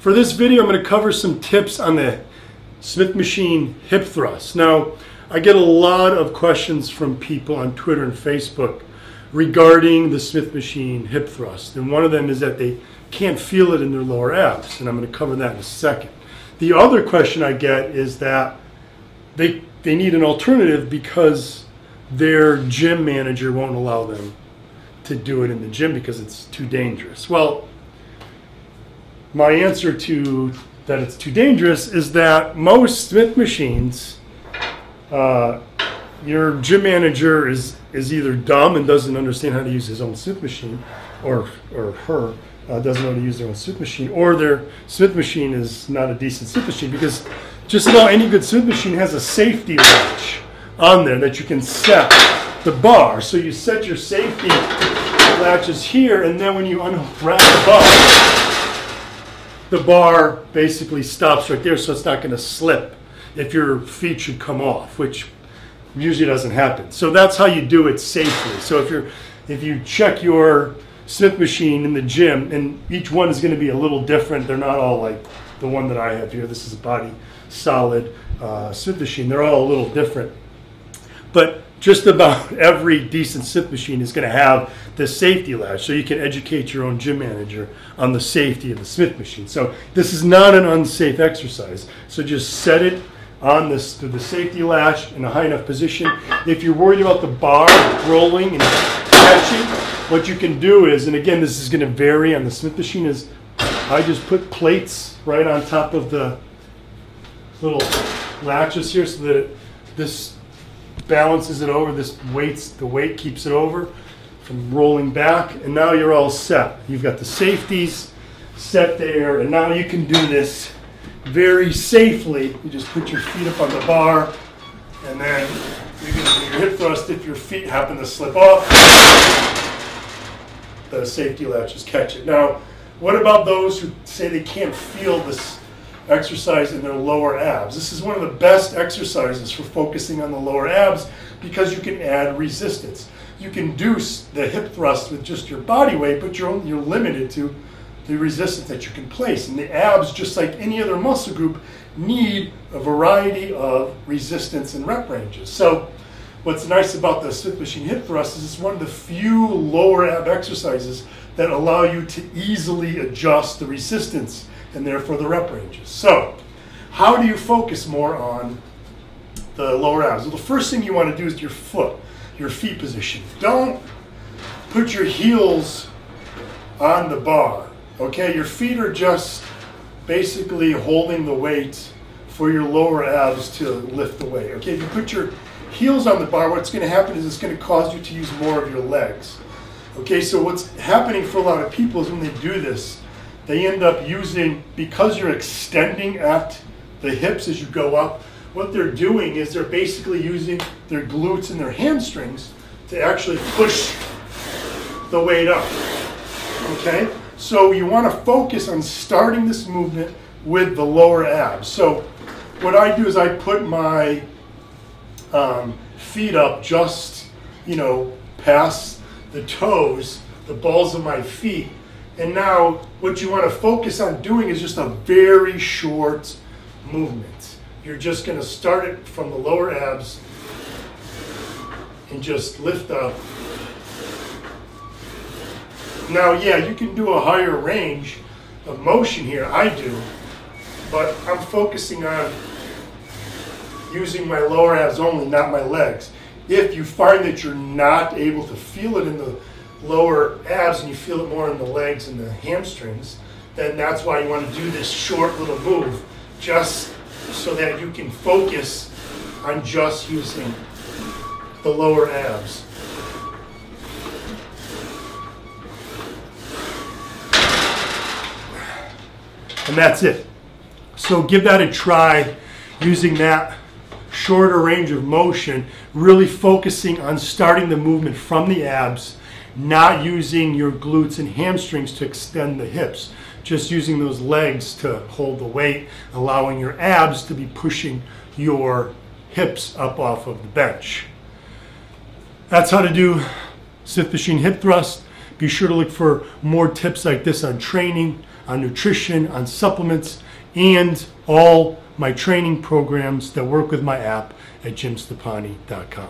For this video, I'm going to cover some tips on the Smith machine hip thrust. Now, I get a lot of questions from people on Twitter and Facebook regarding the Smith machine hip thrust. And one of them is that they can't feel it in their lower abs, and I'm going to cover that in a second. The other question I get is that they need an alternative because their gym manager won't allow them to do it in the gym because it's too dangerous. Well, my answer to that it's too dangerous is that most Smith machines, your gym manager is either dumb and doesn't understand how to use his own Smith machine, or her doesn't know how to use their own Smith machine, or their Smith machine is not a decent Smith machine, because just about any good Smith machine has a safety latch on there that you can set the bar. So you set your safety latches here, and then when you unwrap the bar basically stops right there, so it's not going to slip if your feet should come off, which usually doesn't happen. So that's how you do it safely. So if you check your Smith machine in the gym, and each one is going to be a little different. They're not all like the one that I have here. This is a body solid Smith machine. They're all a little different. But just about every decent Smith machine is going to have the safety latch, so you can educate your own gym manager on the safety of the Smith machine. So this is not an unsafe exercise. So just set it on the safety latch in a high enough position. If you're worried about the bar rolling and catching, what you can do is, and again, this is going to vary on the Smith machine, is I just put plates right on top of the little latches here so that this balances it over. The weight keeps it over from rolling back, and now you're all set. You've got the safeties set there, and now you can do this very safely. You just put your feet up on the bar, and then you're going to do your hip thrust. If your feet happen to slip off, the safety latches catch it. Now, what about those who say they can't feel this exercise in their lower abs? This is one of the best exercises for focusing on the lower abs because you can add resistance. You can do the hip thrust with just your body weight, but you're limited to the resistance that you can place. And the abs, just like any other muscle group, need a variety of resistance and rep ranges. So what's nice about the Smith machine hip thrust is it's one of the few lower ab exercises that allow you to easily adjust the resistance and therefore the rep ranges. So how do you focus more on the lower abs? Well, the first thing you want to do is your feet position. Don't put your heels on the bar, okay? Your feet are just basically holding the weight for your lower abs to lift the weight, okay? If you put your heels on the bar, what's going to happen is it's going to cause you to use more of your legs, okay? So what's happening for a lot of people is when they do this, they end up using, because you're extending at the hips as you go up, what they're doing is they're basically using their glutes and their hamstrings to actually push the weight up, okay? So you want to focus on starting this movement with the lower abs. So what I do is I put my feet up just, past the toes, the balls of my feet. And now what you want to focus on doing is just a very short movement. You're just going to start it from the lower abs and just lift up. Now, yeah, you can do a higher range of motion here. I do, but I'm focusing on using my lower abs only, not my legs. If you find that you're not able to feel it in the lower abs and you feel it more in the legs and the hamstrings, then that's why you want to do this short little move, just so that you can focus on just using the lower abs. And that's it. So give that a try, using that shorter range of motion, really focusing on starting the movement from the abs, not using your glutes and hamstrings to extend the hips, just using those legs to hold the weight, allowing your abs to be pushing your hips up off of the bench. That's how to do Smith machine hip thrust. Be sure to look for more tips like this on training, on nutrition, on supplements, and all my training programs that work with my app at jimstoppani.com.